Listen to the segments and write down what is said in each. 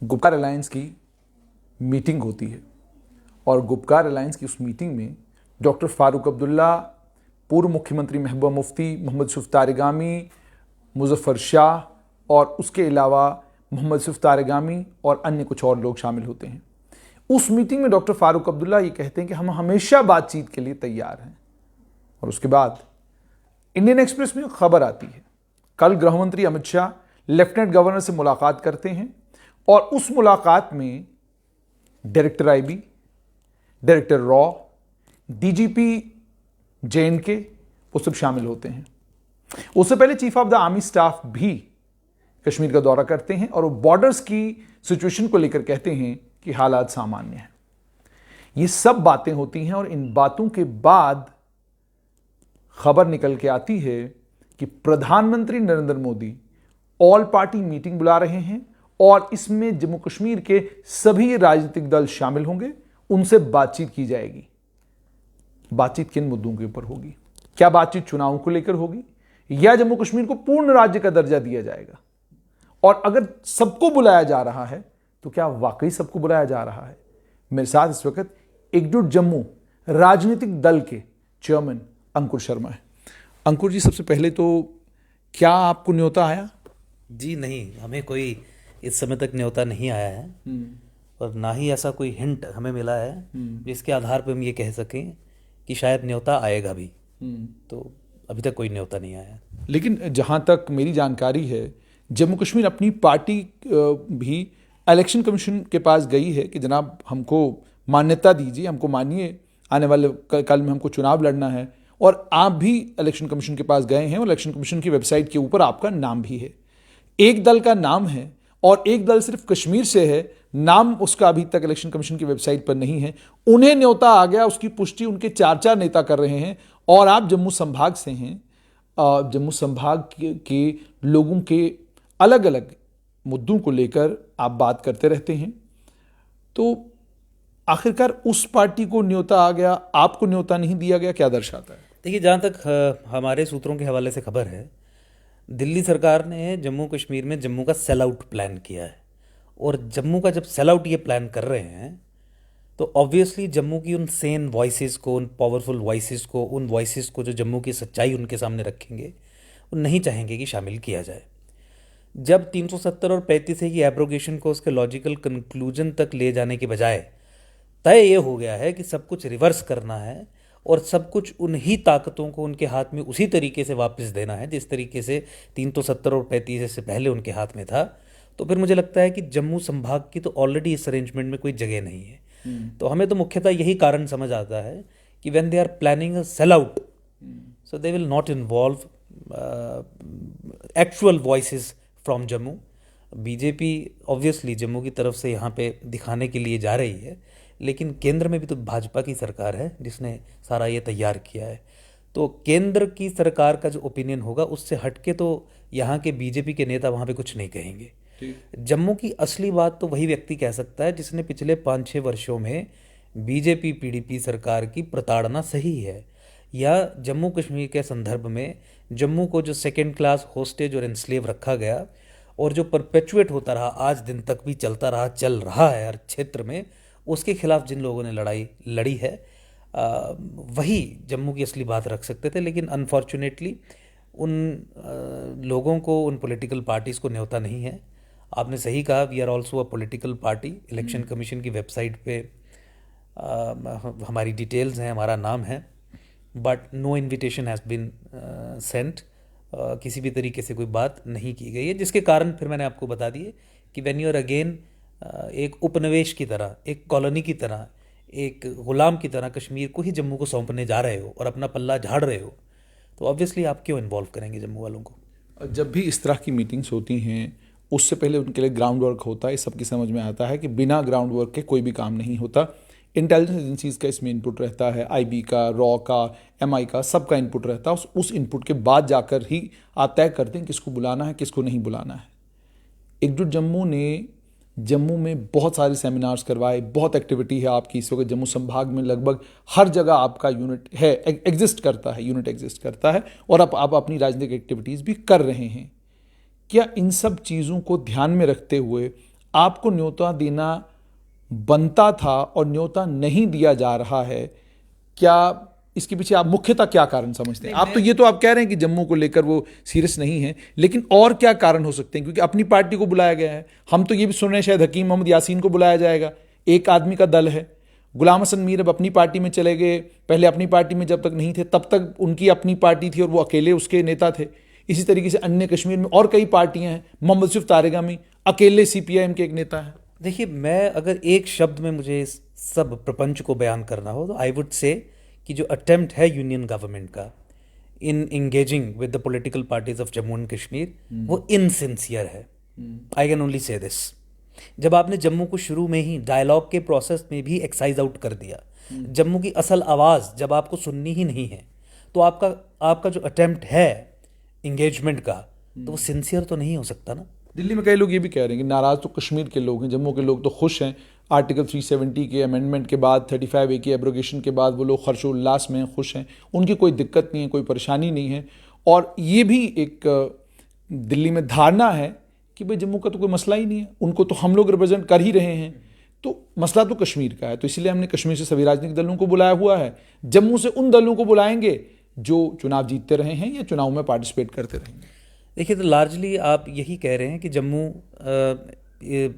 Gupkar alliance की meeting होती है और गुपकार अलायंस की उस मीटिंग में डॉक्टर फारूक अब्दुल्ला, पूर्व मुख्यमंत्री महबूबा मुफ्ती, मोहम्मद यूसुफ तारिगामी, मुजफ्फर शाह और उसके अलावा मोहम्मद यूसुफ तारिगामी और अन्य कुछ और लोग शामिल होते हैं। उस मीटिंग में डॉक्टर फारूक अब्दुल्ला ये कहते हैं कि हम हमेशा बातचीत के लिए तैयार हैं। और उसके बाद इंडियन एक्सप्रेस में खबर आती है, कल गृहमंत्री अमित शाह लेफ्टिनेंट गवर्नर से मुलाकात करते हैं और उस मुलाकात में director IB, director raw, DGP JNK वो सब शामिल होते हैं। उससे पहले chief of the army staff भी कश्मीर का दौरा करते हैं और वो बॉर्डर्स की सिचुएशन को लेकर कहते हैं कि हालात सामान्य हैं। ये सब बातें होती हैं और इन बातों के बाद खबर निकल के आती है कि प्रधानमंत्री Narendra Modi all party meeting बुला रहे हैं और इसमें जम्मू कश्मीर के सभी राजनीतिक दल शामिल होंगे, उनसे बातचीत की जाएगी। बातचीत किन मुद्दों के ऊपर होगी? क्या बातचीत चुनाव को लेकर होगी या जम्मू कश्मीर को पूर्ण राज्य का दर्जा दिया जाएगा? और अगर सबको बुलाया जा रहा है तो क्या वाकई सबको बुलाया जा रहा है? मेरे साथ इस वक्त एकजुट जम्मू राजनीतिक दल के चेयरमैन अंकुर शर्मा है। अंकुर जी, सबसे पहले तो क्या आपको न्योता आया? जी नहीं, हमें कोई इस समय तक न्योता नहीं आया है और ना ही ऐसा कोई हिंट हमें मिला है जिसके आधार पर हम ये कह सकें कि शायद न्योता आएगा भी। तो अभी तक कोई न्योता नहीं आया। लेकिन जहां तक मेरी जानकारी है, जम्मू कश्मीर अपनी पार्टी भी इलेक्शन कमीशन के पास गई है कि जनाब हमको मान्यता दीजिए, हमको मानिए, आने वाले कल में हमको चुनाव लड़ना है। और आप भी इलेक्शन कमीशन के पास गए हैं और इलेक्शन कमीशन की वेबसाइट के ऊपर आपका नाम भी है। एक दल का नाम है और एक दल सिर्फ कश्मीर से है, नाम उसका अभी तक इलेक्शन कमीशन की वेबसाइट पर नहीं है। उन्हें न्योता आ गया, उसकी पुष्टि उनके 4 नेता कर रहे हैं और आप जम्मू संभाग से हैं। जम्मू संभाग के लोगों के अलग अलग मुद्दों को लेकर आप बात करते रहते हैं। तो आखिरकार उस पार्टी को न्योता आ गया, आपको न्योता नहीं दिया गया, क्या दर्शाता है? देखिए, जहाँ तक हमारे सूत्रों के हवाले से खबर है, दिल्ली सरकार ने जम्मू कश्मीर में जम्मू का सेल आउट प्लान किया है। और जम्मू का जब सेल आउट ये प्लान कर रहे हैं तो ऑब्वियसली जम्मू की उन सेन वॉइसेस को, उन पावरफुल वॉइसेस को, उन वॉइसेस को जो जम्मू की सच्चाई उनके सामने रखेंगे, वो नहीं चाहेंगे कि शामिल किया जाए। जब 370 और 35 की एब्रोगेशन को उसके लॉजिकल कंक्लूजन तक ले जाने के बजाय तय ये हो गया है कि सब कुछ रिवर्स करना है और सब कुछ उन्हीं ताकतों को उनके हाथ में उसी तरीके से वापस देना है जिस तरीके से 370 और 35 से पहले उनके हाथ में था, तो फिर मुझे लगता है कि जम्मू संभाग की तो ऑलरेडी इस अरेंजमेंट में कोई जगह नहीं है। तो हमें तो मुख्यतः यही कारण समझ आता है कि when they are planning a sell out, so they will not involve actual voices from Jammu. BJP obviously Jammu की तरफ से यहाँ पे दिखाने के लिए जा रही है, लेकिन केंद्र में भी तो भाजपा की सरकार है जिसने सारा ये तैयार किया है। तो केंद्र की सरकार का जो ओपिनियन होगा उससे हटके तो यहाँ के बीजेपी के नेता वहाँ पे कुछ नहीं कहेंगे। जम्मू की असली बात तो वही व्यक्ति कह सकता है जिसने पिछले 5-6 वर्षों में बीजेपी PDP सरकार की प्रताड़ना सही है, या जम्मू कश्मीर के संदर्भ में जम्मू को जो सेकेंड क्लास होस्टेज और एनस्लेव रखा गया और जो परपेचुएट होता रहा, आज दिन तक भी चलता रहा, चल रहा है हर क्षेत्र में, उसके खिलाफ जिन लोगों ने लड़ाई लड़ी है वही जम्मू की असली बात रख सकते थे। लेकिन अनफॉर्चुनेटली उन लोगों को, उन पॉलिटिकल पार्टीज़ को न्योता नहीं है। आपने सही कहा, we are also a political party. Election commission की वेबसाइट पे हमारी डिटेल्स हैं, हमारा नाम है, but no invitation has been sent. किसी भी तरीके से कोई बात नहीं की गई है, जिसके कारण फिर मैंने आपको बता दिए कि व्हेन यू आर अगेन एक उपनिवेश की तरह, एक कॉलोनी की तरह, एक गुलाम की तरह कश्मीर को ही जम्मू को सौंपने जा रहे हो और अपना पल्ला झाड़ रहे हो, तो ऑब्वियसली आप क्यों इन्वॉल्व करेंगे जम्मू वालों को? जब भी इस तरह की मीटिंग्स होती हैं उससे पहले उनके लिए ग्राउंड वर्क होता है। सबकी समझ में आता है कि बिना ग्राउंड वर्क के कोई भी काम नहीं होता। इंटेलिजेंस एजेंसीज का इसमें इनपुट रहता है, IB का, रॉ का, MI का, सबका इनपुट रहता है। उस इनपुट के बाद जाकर ही आप तय करते हैं किसको बुलाना है, किसको नहीं बुलाना है। एकजुट जम्मू ने जम्मू में बहुत सारे सेमिनार्स करवाए, बहुत एक्टिविटी है आपकी इस वक्त जम्मू संभाग में। लगभग हर जगह आपका यूनिट है, एग्जिस्ट करता है, यूनिट एग्जिस्ट करता है और आप अपनी राजनीतिक एक्टिविटीज़ भी कर रहे हैं। क्या इन सब चीज़ों को ध्यान में रखते हुए आपको न्योता देना बनता था और न्योता नहीं दिया जा रहा है, क्या इसके पीछे आप मुख्यतः क्या कारण समझते हैं? आप तो ये तो आप कह रहे हैं कि जम्मू को लेकर वो सीरियस नहीं है, लेकिन और क्या कारण हो सकते हैं? क्योंकि अपनी पार्टी को बुलाया गया है, हम तो ये भी सुन रहे हैं शायद हकीम मोहम्मद यासीन को बुलाया जाएगा, एक आदमी का दल है। गुलाम हसन मीर अब अपनी पार्टी में चले गए, पहले अपनी पार्टी में जब तक नहीं थे तब तक उनकी अपनी पार्टी थी और वो अकेले उसके नेता थे। इसी तरीके से अन्य कश्मीर में और कई पार्टियां हैं, मोहम्मद यूसुफ तारिगामी अकेले सीपीआईएम के एक नेता हैं। देखिए, मैं अगर एक शब्द में मुझे इस सब प्रपंच को बयान करना हो तो आई वुड से कि जो अटेम्प्ट है यूनियन गवर्नमेंट का in engaging with the political parties of Jammu and Kashmir वो इनसिंसियर है। I can only say this. जब आपने जम्मू को शुरू में ही डायलॉग के प्रोसेस में भी एक्साइज आउट कर दिया, जम्मू की असल आवाज़ जब आपको सुननी ही नहीं है, तो आपका जो अटेम्प्ट है इंगेजमेंट का, तो वो सिंसियर तो नहीं हो सकता ना। दिल्ली में कई लोग ये भी कह रहे हैं कि नाराज तो कश्मीर के लोग हैं, जम्मू के लोग तो खुश हैं। आर्टिकल 370 के अमेंडमेंट के बाद, 35A के एब्रोगेशन के बाद वो लोग हर्षोल्लास में खुश हैं, उनकी कोई दिक्कत नहीं है, कोई परेशानी नहीं है। और ये भी एक दिल्ली में धारणा है कि भाई जम्मू का तो कोई मसला ही नहीं है, उनको तो हम लोग रिप्रेजेंट कर ही रहे हैं, तो मसला तो कश्मीर का है। तो इसलिए हमने कश्मीर से सभी राजनीतिक दलों को बुलाया हुआ है, जम्मू से उन दलों को बुलाएंगे जो चुनाव जीतते रहे हैं या चुनाव में पार्टिसिपेट करते रहेंगे। देखिए, तो लार्जली आप यही कह रहे हैं कि Jammu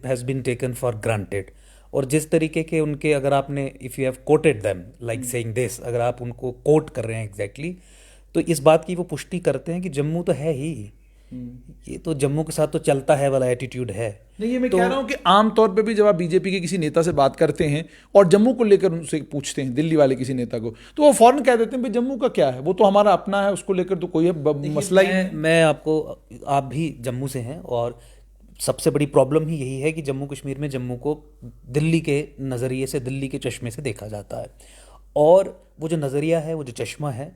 has been taken for granted, और जिस तरीके के उनके, अगर आपने if you have quoted them like saying this, अगर आप उनको कोट कर रहे हैं एग्जैक्टली, तो इस बात की वो पुष्टि करते हैं कि जम्मू तो है ही, ये तो जम्मू के साथ तो चलता है वाला एटीट्यूड है। नहीं, ये मैं कह रहा हूं कि आमतौर पे भी जब आप बीजेपी के किसी नेता से बात करते हैं और जम्मू को लेकर उनसे पूछते हैं, दिल्ली वाले किसी नेता को, तो वो फौरन कह देते हैं भाई जम्मू का क्या है, वो तो हमारा अपना है, उसको लेकर तो कोई मसला ही नहीं। मैं आपको, आप भी जम्मू से हैं, और सबसे बड़ी प्रॉब्लम ही यही है कि जम्मू कश्मीर में जम्मू को दिल्ली के नज़रिए से, दिल्ली के चश्मे से देखा जाता है, और वो जो नज़रिया है, वो जो चश्मा है,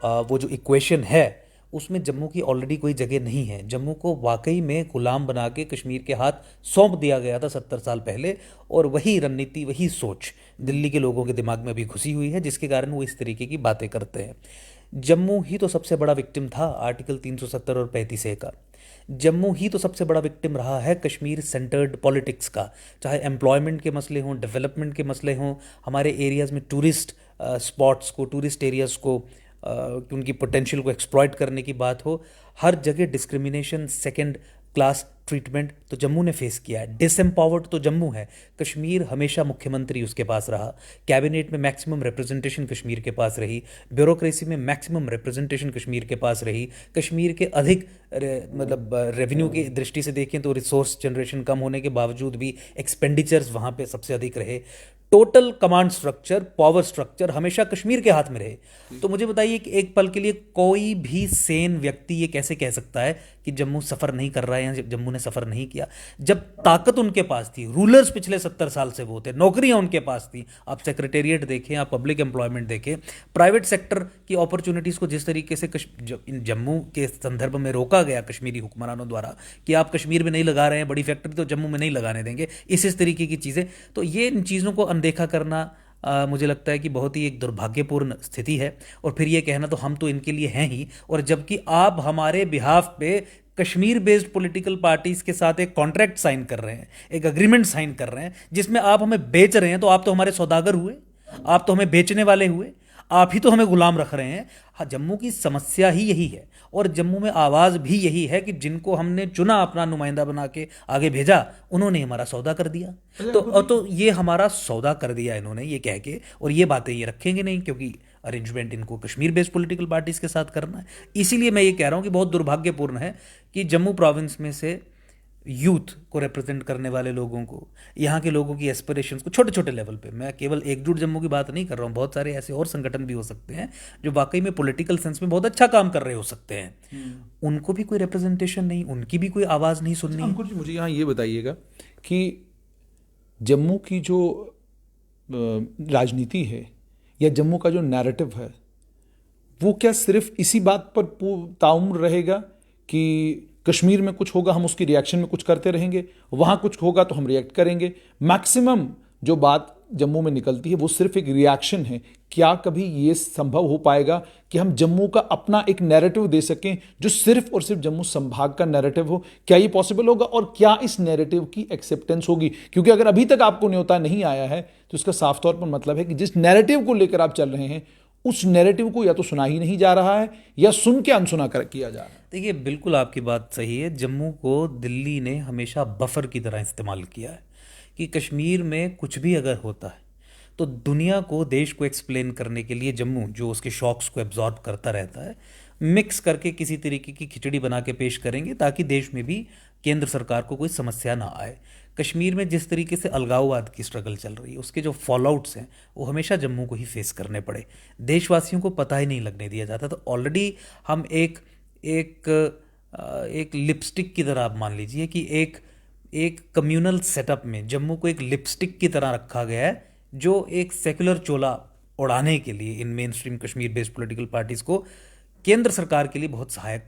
वो जो इक्वेशन है, उसमें जम्मू की ऑलरेडी कोई जगह नहीं है। जम्मू को वाकई में गुलाम बना के कश्मीर के हाथ सौंप दिया गया था 70 साल पहले, और वही रणनीति, वही सोच दिल्ली के लोगों के दिमाग में भी घुसी हुई है, जिसके कारण वो इस तरीके की बातें करते हैं। जम्मू ही तो सबसे बड़ा विक्टिम था आर्टिकल 370 और 35A का। जम्मू ही तो सबसे बड़ा विक्टिम रहा है कश्मीर सेंटर्ड पॉलिटिक्स का, चाहे एम्प्लॉयमेंट के मसले हों, डेवलपमेंट के मसले हों, हमारे एरियाज़ में टूरिस्ट स्पॉट्स को, टूरिस्ट एरियाज़ को, कि उनकी पोटेंशियल को एक्सप्लॉइट करने की बात हो, हर जगह डिस्क्रिमिनेशन, सेकंड क्लास ट्रीटमेंट तो जम्मू ने फेस किया है। डिसएम्पावर्ड तो जम्मू है। कश्मीर हमेशा मुख्यमंत्री उसके पास रहा, कैबिनेट में मैक्सिमम रिप्रेजेंटेशन कश्मीर के पास रही, ब्यूरोक्रेसी में मैक्सिमम रिप्रेजेंटेशन कश्मीर के पास रही। कश्मीर के अधिक मतलब रेवेन्यू की दृष्टि से देखें तो रिसोर्स जनरेशन कम होने के बावजूद भी एक्सपेंडिचर्स वहाँ पे सबसे अधिक रहे। Total command structure, power structure हमेशा कश्मीर के हाथ में रहे। तो मुझे बताइए कि एक पल के लिए कोई भी सेन व्यक्ति ये कैसे कह सकता है कि जम्मू सफ़र नहीं कर रहा है या जम्मू ने सफ़र नहीं किया, जब ताकत उनके पास थी। रूलर्स पिछले 70 साल से वो थे, नौकरियां उनके पास थी। आप सेक्रेटेरिएट देखें, आप पब्लिक एम्प्लॉयमेंट देखें, प्राइवेट सेक्टर की अपॉर्चुनिटीज़ को जिस तरीके से जम्मू के संदर्भ में रोका गया कश्मीरी हुक्मरानों द्वारा कि आप कश्मीर में नहीं लगा रहे हैं, बड़ी फैक्ट्री तो जम्मू में नहीं लगाने देंगे, इस तरीके की चीज़ें, तो ये इन चीज़ों को अनदेखा करना मुझे लगता है कि बहुत ही एक दुर्भाग्यपूर्ण स्थिति है। और फिर ये कहना तो हम तो इनके लिए हैं ही, और जबकि आप हमारे बिहाफ पे कश्मीर बेस्ड पॉलिटिकल पार्टीज के साथ एक कॉन्ट्रैक्ट साइन कर रहे हैं, एक अग्रीमेंट साइन कर रहे हैं, जिसमें आप हमें बेच रहे हैं। तो आप तो हमारे सौदागर हुए, आप तो हमें बेचने वाले हुए, आप ही तो हमें गुलाम रख रहे हैं। हाँ, जम्मू की समस्या ही यही है, और जम्मू में आवाज़ भी यही है कि जिनको हमने चुना अपना नुमाइंदा बना के आगे भेजा, उन्होंने हमारा सौदा कर दिया। तो ये हमारा सौदा कर दिया इन्होंने, ये कह के, और ये बातें ये रखेंगे नहीं, क्योंकि अरेंजमेंट इनको कश्मीर बेस्ड पॉलिटिकल पार्टीज के साथ करना है। इसीलिए मैं ये कह रहा हूँ कि बहुत दुर्भाग्यपूर्ण है कि जम्मू प्रोविंस में से यूथ को रिप्रेजेंट करने वाले लोगों को, यहाँ के लोगों की एस्पिरेशंस को छोटे छोटे लेवल पे, मैं केवल एकजुट जम्मू की बात नहीं कर रहा हूँ, बहुत सारे ऐसे और संगठन भी हो सकते हैं जो वाकई में पॉलिटिकल सेंस में बहुत अच्छा काम कर रहे हो सकते हैं, उनको भी कोई रिप्रेजेंटेशन नहीं, उनकी भी कोई आवाज़ नहीं सुननी। अंकुर जी, मुझे यहाँ ये बताइएगा कि जम्मू की जो राजनीति है या जम्मू का जो नैरेटिव है, वो क्या सिर्फ इसी बात पर ताउम्र रहेगा कि कश्मीर में कुछ होगा हम उसकी रिएक्शन में कुछ करते रहेंगे, वहाँ कुछ होगा तो हम रिएक्ट करेंगे? मैक्सिमम जो बात जम्मू में निकलती है वो सिर्फ एक रिएक्शन है। क्या कभी ये संभव हो पाएगा कि हम जम्मू का अपना एक नैरेटिव दे सकें जो सिर्फ और सिर्फ जम्मू संभाग का नैरेटिव हो? क्या ये पॉसिबल होगा और क्या इस नैरेटिव की एक्सेप्टेंस होगी? क्योंकि अगर अभी तक आपको न्योता नहीं आया है तो इसका साफ तौर पर मतलब है कि जिस नैरेटिव को लेकर आप चल रहे हैं उस नैरेटिव को या तो सुना ही नहीं जा रहा है या सुन के अनसुना किया जा रहा है। देखिए, बिल्कुल आपकी बात सही है। जम्मू को दिल्ली ने हमेशा बफर की तरह इस्तेमाल किया है कि कश्मीर में कुछ भी अगर होता है तो दुनिया को, देश को एक्सप्लेन करने के लिए जम्मू, जो उसके शॉक्स को एब्जॉर्ब करता रहता है, मिक्स करके किसी तरीके की खिचड़ी बना के पेश करेंगे ताकि देश में भी केंद्र सरकार को कोई समस्या ना आए। कश्मीर में जिस तरीके से अलगाववाद की स्ट्रगल चल रही है उसके जो फॉलोआउट्स हैं वो हमेशा जम्मू को ही फेस करने पड़े। देशवासियों को पता ही नहीं लगने दिया जाता। तो ऑलरेडी हम एक लिपस्टिक की तरह, आप मान लीजिए कि एक कम्युनल सेटअप में जम्मू को एक लिपस्टिक की तरह रखा गया है जो एक सेक्युलर चोला उड़ाने के लिए in mainstream Kashmir based political parties को केंद्र सरकार के लिए बहुत सहायक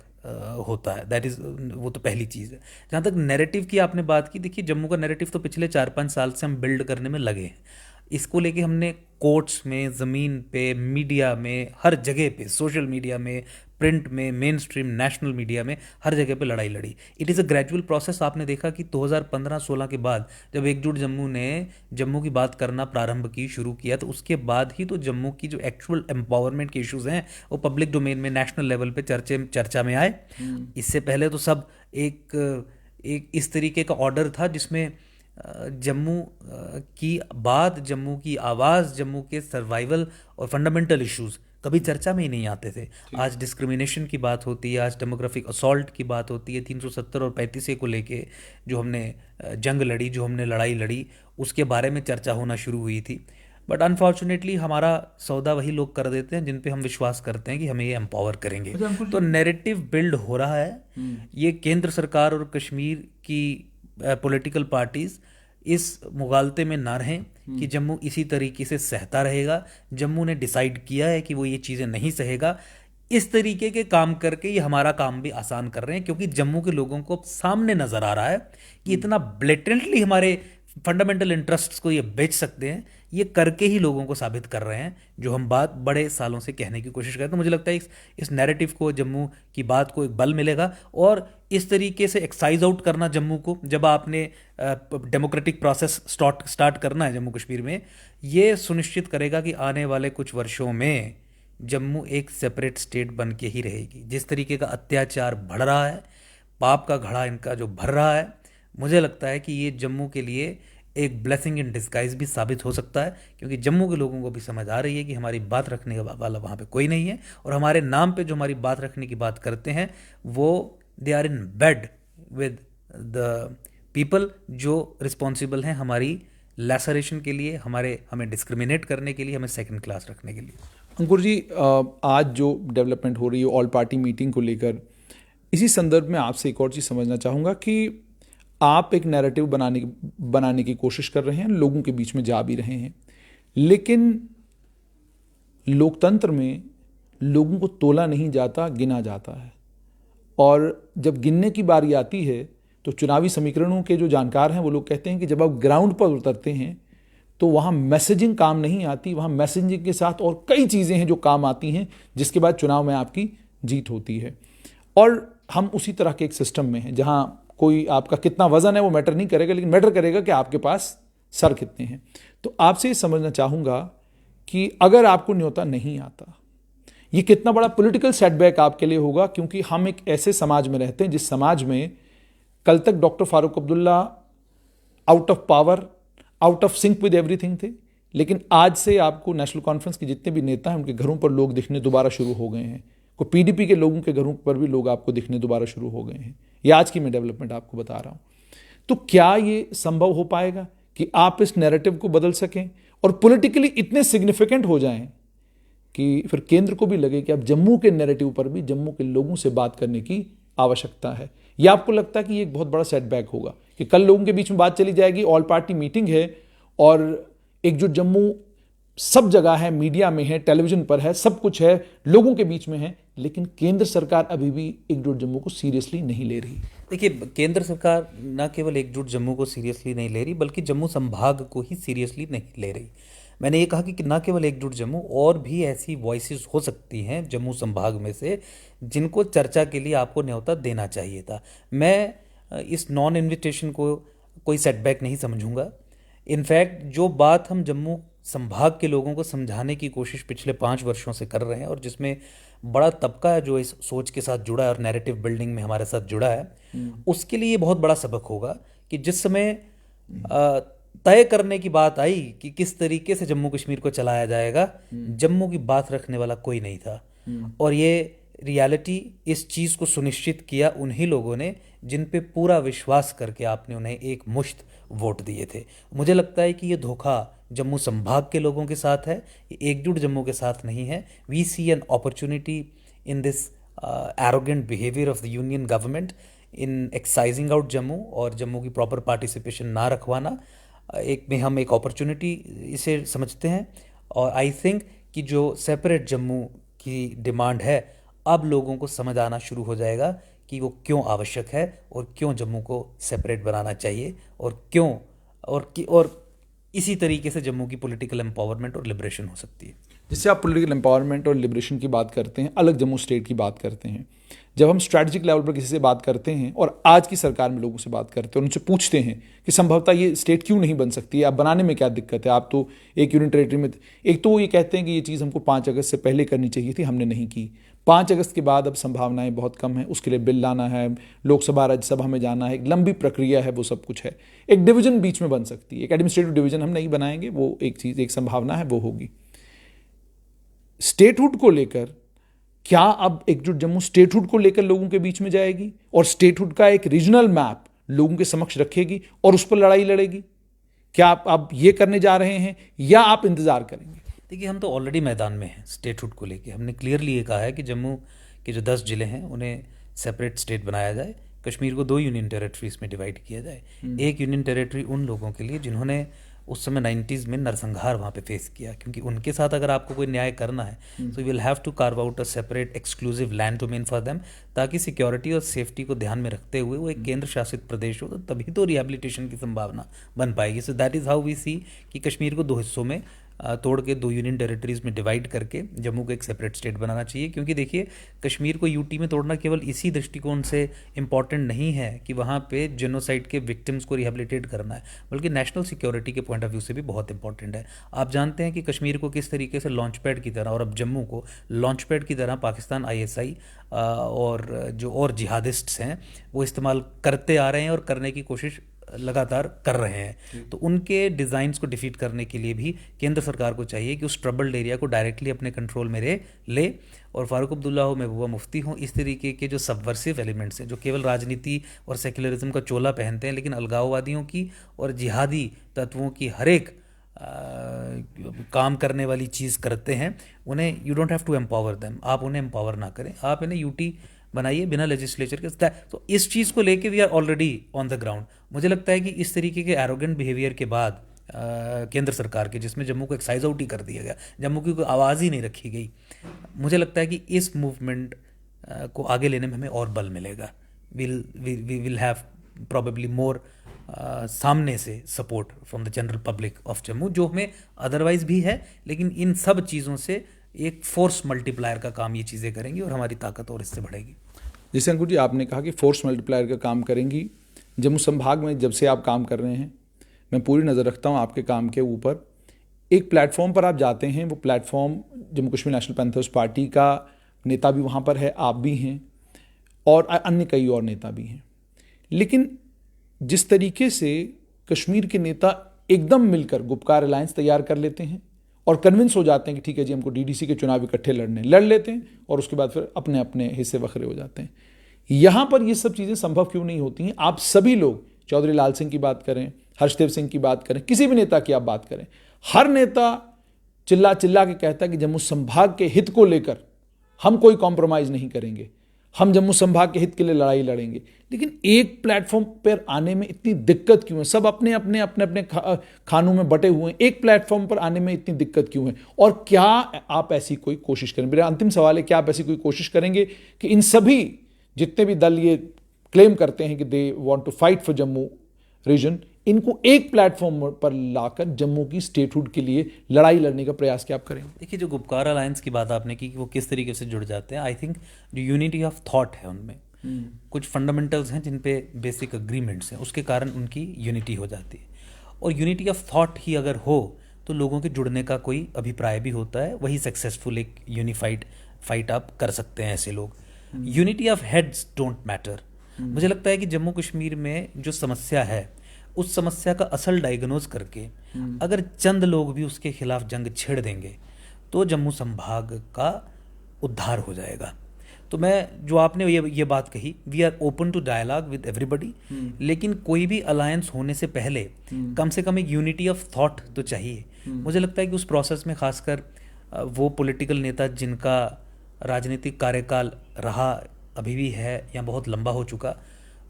होता है। दैट इज़, वो तो पहली चीज़ है। जहाँ तक नैरेटिव की आपने बात की, देखिए जम्मू का नैरेटिव तो पिछले 4-5 साल से हम बिल्ड करने में लगे हैं। इसको लेके हमने कोर्ट्स में, ज़मीन पे, मीडिया में, हर जगह पे, सोशल मीडिया में, प्रिंट में, मेन स्ट्रीम नेशनल मीडिया में, हर जगह पे लड़ाई लड़ी। It is a gradual process. आपने देखा कि 2015-16 के बाद जब एकजुट जम्मू ने जम्मू की बात करना प्रारंभ की, शुरू किया, तो उसके बाद ही तो जम्मू की जो एक्चुअल एम्पावरमेंट के इश्यूज हैं वो पब्लिक डोमेन में, नेशनल लेवल पे चर्चा में आए। इससे पहले तो सब एक इस तरीके का ऑर्डर था जिसमें जम्मू की बात, जम्मू की आवाज़, जम्मू के सर्वाइवल और फंडामेंटल इश्यूज कभी चर्चा में ही नहीं आते थे। आज डिस्क्रिमिनेशन की बात होती है, आज डेमोग्राफिक असॉल्ट की बात होती है, 370 और 35A को लेके जो हमने जंग लड़ी, जो हमने लड़ाई लड़ी, उसके बारे में चर्चा होना शुरू हुई थी। बट अनफॉर्चुनेटली हमारा सौदा वही लोग कर देते हैं जिन पे हम विश्वास करते हैं कि हमें ये एम्पावर करेंगे। तो नैरेटिव बिल्ड हो रहा है। ये केंद्र सरकार और कश्मीर की पॉलिटिकल पार्टीज इस मुगालते में ना रहें कि जम्मू इसी तरीके से सहता रहेगा। जम्मू ने डिसाइड किया है कि वो ये चीज़ें नहीं सहेगा। इस तरीके के काम करके ये हमारा काम भी आसान कर रहे हैं, क्योंकि जम्मू के लोगों को सामने नज़र आ रहा है कि इतना ब्लेटेंटली हमारे फंडामेंटल इंटरेस्ट्स को ये बेच सकते हैं। ये करके ही लोगों को साबित कर रहे हैं जो हम बात बड़े सालों से कहने की कोशिश करते हैं। तो मुझे लगता है इस नैरेटिव को, जम्मू की बात को एक बल मिलेगा। और इस तरीके से एक्साइज आउट करना जम्मू को, जब आपने डेमोक्रेटिक प्रोसेस स्टार्ट करना है जम्मू कश्मीर में, ये सुनिश्चित करेगा कि आने वाले कुछ वर्षों में जम्मू एक सेपरेट स्टेट बन के ही रहेगी। जिस तरीके का अत्याचार बढ़ रहा है, पाप का घड़ा इनका जो भर रहा है, मुझे लगता है कि ये जम्मू के लिए एक ब्लेसिंग इन डिस्गाइज भी साबित हो सकता है, क्योंकि जम्मू के लोगों को भी समझ आ रही है कि हमारी बात रखने वाला वहाँ पे कोई नहीं है, और हमारे नाम पे जो हमारी बात रखने की बात करते हैं वो they are in bed with the people जो रिस्पॉन्सिबल हैं हमारी लैसरेशन के लिए, हमें डिस्क्रिमिनेट करने के लिए, हमें सेकंड क्लास रखने के लिए। अंकुर जी, आज जो डेवलपमेंट हो रही है ऑल पार्टी मीटिंग को लेकर, इसी संदर्भ में आपसे एक और चीज़ समझना चाहूँगा कि आप एक नैरेटिव बनाने की कोशिश कर रहे हैं, लोगों के बीच में जा भी रहे हैं, लेकिन लोकतंत्र में लोगों को तोला नहीं जाता, गिना जाता है। और जब गिनने की बारी आती है तो चुनावी समीकरणों के जो जानकार हैं वो लोग कहते हैं कि जब आप ग्राउंड पर उतरते हैं तो वहाँ मैसेजिंग काम नहीं आती, वहाँ मैसेजिंग के साथ और कई चीज़ें हैं जो काम आती हैं, जिसके बाद चुनाव में आपकी जीत होती है। और हम उसी तरह के एक सिस्टम में हैं जहाँ कोई आपका कितना वजन है वो मैटर नहीं करेगा, लेकिन मैटर करेगा कि आपके पास सर कितने हैं। तो आपसे ये समझना चाहूँगा कि अगर आपको न्योता नहीं आता, ये कितना बड़ा पॉलिटिकल सेटबैक आपके लिए होगा, क्योंकि हम एक ऐसे समाज में रहते हैं जिस समाज में कल तक doctor Farooq Abdullah out of power, out of sync with everything थे, लेकिन आज से आपको नेशनल कॉन्फ्रेंस के जितने भी नेता हैं उनके घरों पर लोग दिखने दोबारा शुरू हो गए हैं। कोई पीडीपी के लोगों के घरों पर भी लोग आपको दिखने दोबारा शुरू हो गए हैं। ये आज की मैं डेवलपमेंट आपको बता रहा हूँ। तो क्या ये संभव हो पाएगा कि आप इस नैरेटिव को बदल सकें और पॉलिटिकली इतने सिग्निफिकेंट हो जाएं कि फिर केंद्र को भी लगे कि अब जम्मू के नैरेटिव पर भी जम्मू के लोगों से बात करने की आवश्यकता है? या आपको लगता है कि ये एक बहुत बड़ा सेटबैक होगा कि कल लोगों के बीच में बात चली जाएगी, ऑल पार्टी मीटिंग है और एकजुट जम्मू सब जगह है, मीडिया में है, टेलीविजन पर है, सब कुछ है, लोगों के बीच में है, लेकिन केंद्र सरकार अभी भी एकजुट जम्मू को सीरियसली नहीं ले रही? देखिए, केंद्र सरकार न केवल एकजुट जम्मू को सीरियसली नहीं ले रही, बल्कि जम्मू संभाग को ही सीरियसली नहीं ले रही। मैंने ये कहा कि न केवल एकजुट जम्मू, और भी ऐसी वॉइसेस हो सकती हैं जम्मू संभाग में से जिनको चर्चा के लिए आपको न्योता देना चाहिए था। मैं इस नॉन इन्विटेशन को कोई सेटबैक नहीं समझूंगा। इनफैक्ट जो बात हम जम्मू संभाग के लोगों को समझाने की कोशिश पिछले 5 वर्षों से कर रहे हैं, और जिसमें बड़ा तबका है जो इस सोच के साथ जुड़ा है और नैरेटिव बिल्डिंग में हमारे साथ जुड़ा है, उसके लिए ये बहुत बड़ा सबक होगा कि जिस समय तय करने की बात आई कि किस तरीके से जम्मू कश्मीर को चलाया जाएगा, जम्मू की बात रखने वाला कोई नहीं था। और ये रियलिटी, इस चीज़ को सुनिश्चित किया उन्हीं लोगों ने जिन पे पूरा विश्वास करके आपने उन्हें एक मुश्त वोट दिए थे। मुझे लगता है कि ये धोखा जम्मू संभाग के लोगों के साथ है, ये एकजुट जम्मू के साथ नहीं है। We see an opportunity in this arrogant behaviour of the union government in excising out Jammu, और जम्मू की प्रॉपर पार्टिसिपेशन ना रखवाना हम एक अपॉर्चुनिटी इसे समझते हैं। और आई थिंक कि जो सेपरेट जम्मू की डिमांड है, अब लोगों को समझ आना शुरू हो जाएगा कि वो क्यों आवश्यक है और क्यों जम्मू को सेपरेट बनाना चाहिए, और क्यों और इसी तरीके से जम्मू की पॉलिटिकल एम्पावरमेंट और लिबरेशन हो सकती है। जिससे आप पॉलिटिकल एम्पावरमेंट और लिबरेशन की बात करते हैं, अलग जम्मू स्टेट की बात करते हैं, जब हम स्ट्रैटेजिक लेवल पर किसी से बात करते हैं और आज की सरकार में लोगों से बात करते हैं और उनसे पूछते हैं कि संभवतः ये स्टेट क्यों नहीं बन सकती है, आप बनाने में क्या दिक्कत है, आप तो एक यूनियन टेरिटरी में, एक तो वो ये कहते हैं कि ये चीज़ हमको 5 अगस्त से पहले करनी चाहिए थी, हमने नहीं की। 5 अगस्त के बाद अब संभावनाएं बहुत कम है, उसके लिए बिल लाना है, लोकसभा राज्यसभा में जाना है, एक लंबी प्रक्रिया है, वो सब कुछ है। एक डिवीजन बीच में बन सकती है, एक एडमिनिस्ट्रेटिव डिवीजन हम नहीं बनाएंगे, वो एक चीज़, एक संभावना है, वो होगी। स्टेटहुड को लेकर क्या अब एकजुट जम्मू स्टेटहुड को लेकर लोगों के बीच में जाएगी और स्टेटहुड का एक रीजनल मैप लोगों के समक्ष रखेगी और उस पर लड़ाई लड़ेगी? क्या आप ये करने जा रहे हैं या आप इंतजार करेंगे? देखिए, हम तो ऑलरेडी मैदान में हैं स्टेटहुड को लेके। हमने क्लियरली ये कहा है कि जम्मू के जो 10 जिले हैं उन्हें सेपरेट स्टेट बनाया जाए, कश्मीर को 2 यूनियन टेरिटरीज में डिवाइड किया जाए। एक यूनियन टेरिटरी उन लोगों के लिए जिन्होंने उस समय 90s में नरसंहार वहाँ पे फेस किया, क्योंकि उनके साथ अगर आपको कोई न्याय करना है तो you will have to carve out a separate exclusive land domain for them, ताकि सिक्योरिटी और सेफ्टी को ध्यान में रखते हुए वो एक केंद्र शासित प्रदेश हो, तो तभी तो रिहेबिलिटेशन की संभावना बन पाएगी। So that is how we see कि कश्मीर को 2 हिस्सों में तोड़ के 2 यूनियन टेरिटरीज में डिवाइड करके जम्मू को एक सेपरेट स्टेट बनाना चाहिए। क्योंकि देखिए, कश्मीर को यूटी में तोड़ना केवल इसी दृष्टिकोण से इम्पॉर्टेंट नहीं है कि वहाँ पे जेनोसाइड के विक्टिम्स को रिहेबिलिटेट करना है, बल्कि नेशनल सिक्योरिटी के पॉइंट ऑफ व्यू से भी बहुत इंपॉर्टेंट है। आप जानते हैं कि कश्मीर को किस तरीके से लॉन्च पैड की तरह, और अब जम्मू को लॉन्च पैड की तरह पाकिस्तान ISI और जो और जिहादिस्ट्स हैं वो इस्तेमाल करते आ रहे हैं और करने की कोशिश लगातार कर रहे हैं। तो उनके डिज़ाइंस को डिफीट करने के लिए भी केंद्र सरकार को चाहिए कि उस ट्रबल्ड एरिया को डायरेक्टली अपने कंट्रोल में ले, और फारूक अब्दुल्ला हो, महबूबा मुफ्ती हो, इस तरीके के जो सबवर्सिव एलिमेंट्स हैं जो केवल राजनीति और सेक्युलरिज्म का चोला पहनते हैं, लेकिन अलगाववादियों की और जिहादी तत्वों की हर एक काम करने वाली चीज़ करते हैं, उन्हें you don't have to empower them. आप उन्हें एम्पावर ना करें, आप इन्हें यूटी बनाइए बिना लेजिस्लेचर के। तो इस चीज़ को लेके we are already on the ground. मुझे लगता है कि इस तरीके के एरोगेंट बिहेवियर के बाद केंद्र सरकार के, जिसमें जम्मू को एक्साइज आउट ही कर दिया गया, जम्मू की कोई आवाज़ ही नहीं रखी गई, मुझे लगता है कि इस मूवमेंट को आगे लेने में हमें और बल मिलेगा। वी विल हैव प्रॉबेबली मोर सामने से support from the general public of Jammu, जो हमें अदरवाइज भी है, लेकिन इन सब चीज़ों से एक फोर्स मल्टीप्लायर का काम ये चीज़ें करेंगी और हमारी ताकत और इससे बढ़ेगी। जैसे अंकुर जी आपने कहा कि फोर्स मल्टीप्लायर का काम करेंगी, जम्मू संभाग में जब से आप काम कर रहे हैं, मैं पूरी नज़र रखता हूं आपके काम के ऊपर। एक प्लेटफॉर्म पर आप जाते हैं, वो platform Jammu Kashmir national panthers party का नेता भी वहाँ पर है, आप भी हैं और अन्य कई और नेता भी हैं। लेकिन जिस तरीके से कश्मीर के नेता एकदम मिलकर गुपकार अलायंस तैयार कर लेते हैं और कन्विंस हो जाते हैं कि ठीक है जी हमको DDC के चुनाव इकट्ठे लड़ लेते हैं, और उसके बाद फिर अपने अपने हिस्से वखरे हो जाते हैं। यहाँ पर ये सब चीज़ें संभव क्यों नहीं होती हैं? आप सभी लोग, चौधरी लाल सिंह की बात करें, हर्षदेव सिंह की बात करें, किसी भी नेता की आप बात करें, हर नेता चिल्ला चिल्ला के कहता है कि जम्मू संभाग के हित को लेकर हम कोई कॉम्प्रोमाइज़ नहीं करेंगे, हम जम्मू संभाग के हित के लिए लड़ाई लड़ेंगे। लेकिन एक प्लेटफॉर्म पर आने में इतनी दिक्कत क्यों है? सब अपने अपने अपने अपने खानों में बटे हुए हैं, एक प्लेटफॉर्म पर आने में इतनी दिक्कत क्यों है? और क्या आप ऐसी कोई कोशिश करें? मेरा अंतिम सवाल है, क्या आप ऐसी कोई कोशिश करेंगे कि इन सभी जितने भी दल ये क्लेम करते हैं कि they want to fight for Jammu region, इनको एक प्लेटफॉर्म पर लाकर जम्मू की स्टेटहुड के लिए लड़ाई लड़ने का प्रयास क्या आप करेंगे? देखिए, जो गुपकार अलायंस की बात आपने की कि वो किस तरीके से जुड़ जाते हैं, आई थिंक जो यूनिटी ऑफ थॉट है उनमें कुछ फंडामेंटल्स हैं जिन पे बेसिक अग्रीमेंट्स हैं, उसके कारण उनकी यूनिटी हो जाती है। और यूनिटी ऑफ थॉट ही अगर हो तो लोगों के जुड़ने का कोई अभिप्राय भी होता है, वही सक्सेसफुल एक यूनिफाइड फाइट आप कर सकते हैं ऐसे लोग। Unity of heads don't matter. मुझे लगता है कि जम्मू कश्मीर में जो समस्या है उस समस्या का असल डायग्नोज करके अगर चंद लोग भी उसके खिलाफ जंग छेड़ देंगे तो जम्मू संभाग का उद्धार हो जाएगा। तो मैं जो आपने ये बात कही, we are open to dialogue with everybody, लेकिन कोई भी अलायंस होने से पहले कम से कम एक यूनिटी ऑफ थॉट तो चाहिए। मुझे लगता है कि उस प्रोसेस में खासकर वो पॉलिटिकल नेता जिनका राजनीतिक कार्यकाल रहा, अभी भी है या बहुत लंबा हो चुका,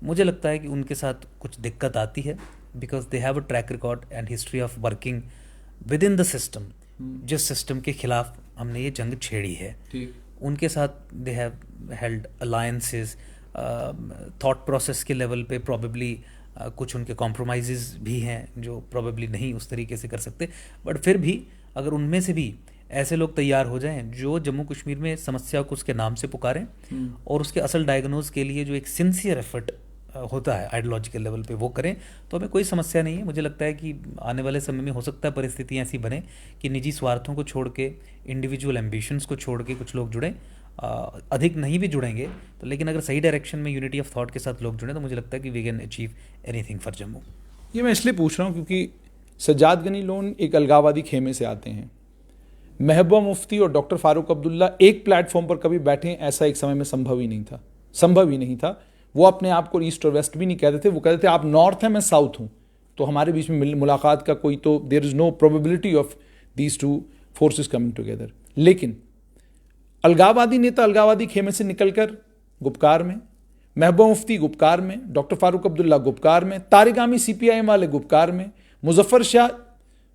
मुझे लगता है कि उनके साथ कुछ दिक्कत आती है, because they have a track record and history of working with in the system. जिस सिस्टम के खिलाफ हमने ये जंग छेड़ी है, उनके साथ they have held alliances. Thought process के लेवल पे प्रॉबेबली कुछ उनके कॉम्प्रोमाइज़ भी हैं जो प्रॉबेबली नहीं उस तरीके से कर सकते, बट फिर भी अगर उनमें से भी ऐसे लोग तैयार हो जाएं जो जम्मू कश्मीर में समस्या को उसके नाम से पुकारें और उसके असल डायग्नोज के लिए जो एक सिंसियर एफर्ट होता है आइडियोलॉजिकल लेवल पे वो करें, तो हमें कोई समस्या नहीं है। मुझे लगता है कि आने वाले समय में हो सकता है परिस्थितियाँ ऐसी बने कि निजी स्वार्थों को छोड़ के, इंडिविजुअल एम्बिशंस को छोड़ के कुछ लोग जुड़ें। अधिक नहीं भी जुड़ेंगे तो, लेकिन अगर सही डायरेक्शन में यूनिटी ऑफ थॉट के साथ लोग जुड़ें तो मुझे लगता है कि we can achieve anything for Jammu. ये मैं इसलिए पूछ रहा हूँ क्योंकि सज्जाद गनी लोन एक अलगावादी खेमे से आते हैं। महबूबा मुफ्ती और डॉक्टर फारूक अब्दुल्ला एक प्लेटफॉर्म पर कभी बैठे, ऐसा एक समय में संभव ही नहीं था। वो अपने आप को ईस्ट और वेस्ट भी नहीं कहते थे, वो कहते थे आप नॉर्थ हैं, मैं साउथ हूँ, तो हमारे बीच में मुलाकात का कोई, तो there is no probability of these two forces coming together. लेकिन अलगावादी नेता अलगावादी खेमे से निकलकर गुपकार में, महबूबा मुफ्ती गुपकार में, डॉक्टर फारूक अब्दुल्ला गुपकार में, तारिगामी CPIM वाले गुपकार में, मुजफ्फर शाह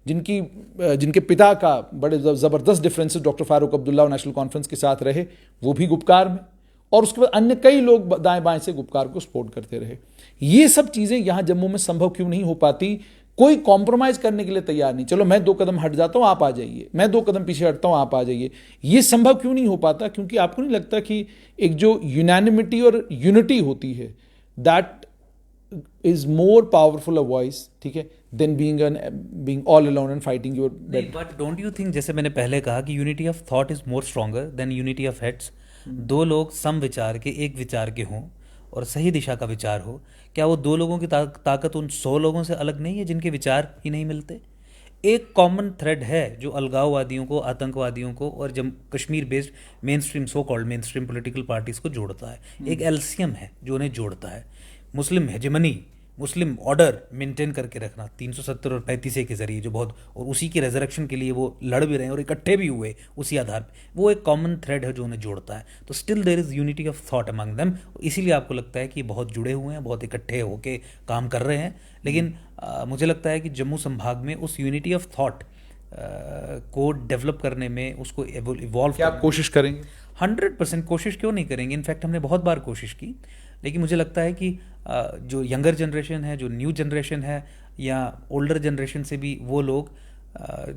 जिनके पिता का बड़े ज़बरदस्त डिफरेंसेस डॉक्टर फारूक अब्दुल्ला और नेशनल कॉन्फ्रेंस के साथ रहे, वो भी गुपकार में, और उसके बाद अन्य कई लोग दाएं बाएं से गुपकार को सपोर्ट करते रहे। ये सब चीज़ें यहाँ जम्मू में संभव क्यों नहीं हो पाती? कोई कॉम्प्रोमाइज़ करने के लिए तैयार नहीं, चलो मैं 2 कदम हट जाता हूँ आप आ जाइए, मैं 2 कदम पीछे हटता हूँ आप आ जाइए। ये संभव क्यों नहीं हो पाता? क्योंकि आपको नहीं लगता कि एक जो यूनैनिमिटी और यूनिटी होती है, that is more powerful a voice, ठीक है, than being all alone and fighting your battle. But don't you think, जैसे मैंने पहले कहा कि unity of thought is more stronger than unity of heads. 2 लोग सम विचार के, एक विचार के हों और सही दिशा का विचार हो, क्या वो 2 लोगों की ताकत उन 100 लोगों से अलग नहीं है जिनके विचार ही नहीं मिलते? एक कॉमन थ्रेड है जो अलगाववादियों को, आतंकवादियों को और Kashmir based main stream, so called main stream political parties को जोड़ता है। एक एलसीएम है जो उन्हें जोड़ता है, मुस्लिम हेजेमनी, मुस्लिम ऑर्डर मेंटेन करके रखना 370 और 35A के जरिए, जो बहुत, और उसी की रेजरेक्शन के लिए वो लड़ भी रहे हैं और इकट्ठे भी हुए उसी आधार पे, वो एक कॉमन थ्रेड है जो उन्हें जोड़ता है। तो still there is unity of thought among them, इसीलिए आपको लगता है कि बहुत जुड़े हुए हैं, बहुत इकट्ठे होके काम कर रहे हैं। लेकिन मुझे लगता है कि जम्मू संभाग में उस यूनिटी ऑफ थॉट को डेवलप करने में, उसको इवॉल्व, क्या आप कोशिश करेंगे? 100% कोशिश क्यों नहीं करेंगे? इनफैक्ट हमने बहुत बार कोशिश की, लेकिन मुझे लगता है कि जो यंगर जनरेशन है, जो न्यू जनरेशन है, या ओल्डर जनरेशन से भी वो लोग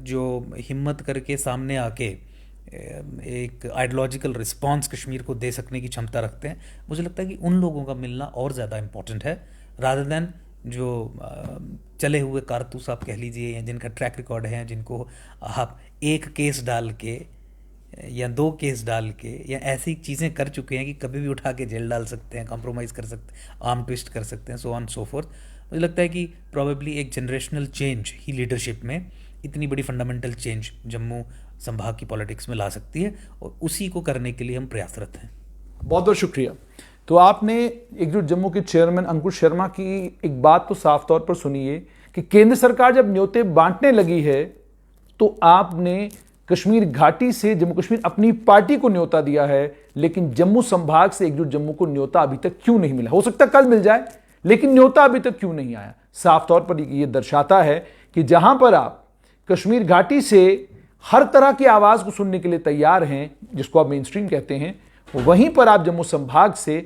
जो हिम्मत करके सामने आके एक आइडियोलॉजिकल रिस्पांस कश्मीर को दे सकने की क्षमता रखते हैं, मुझे लगता है कि उन लोगों का मिलना और ज़्यादा इम्पॉर्टेंट है, रादर दैन जो चले हुए कारतूस आप कह लीजिए, या जिनका ट्रैक रिकॉर्ड है, जिनको आप एक केस डाल के या 2 केस डाल के या ऐसी चीज़ें कर चुके हैं कि कभी भी उठा के जेल डाल सकते हैं, कॉम्प्रोमाइज़ कर सकते हैं, आर्म ट्विस्ट कर सकते हैं, सो ऑन सो फोर्थ। मुझे लगता है कि प्रॉबेबली एक जनरेशनल चेंज ही लीडरशिप में इतनी बड़ी फंडामेंटल चेंज जम्मू संभाग की पॉलिटिक्स में ला सकती है, और उसी को करने के लिए हम प्रयासरत हैं। बहुत बहुत शुक्रिया। तो आपने एकजुट जम्मू के चेयरमैन अंकुश शर्मा की एक बात तो साफ तौर पर सुनी है कि केंद्र सरकार जब न्योते बांटने लगी है तो आपने कश्मीर घाटी से जम्मू कश्मीर अपनी पार्टी को न्योता दिया है, लेकिन जम्मू संभाग से एकजुट जम्मू को न्योता अभी तक क्यों नहीं मिला? हो सकता है कल मिल जाए, लेकिन न्योता अभी तक क्यों नहीं आया? साफ तौर पर यह दर्शाता है कि जहां पर आप कश्मीर घाटी से हर तरह की आवाज को सुनने के लिए तैयार हैं, जिसको आप मेन स्ट्रीम कहते हैं, वहीं पर आप जम्मू संभाग से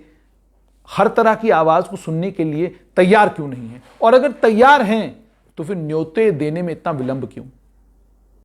हर तरह की आवाज को सुनने के लिए तैयार क्यों नहीं है? और अगर तैयार हैं तो फिर न्योते देने में इतना विलंब क्यों?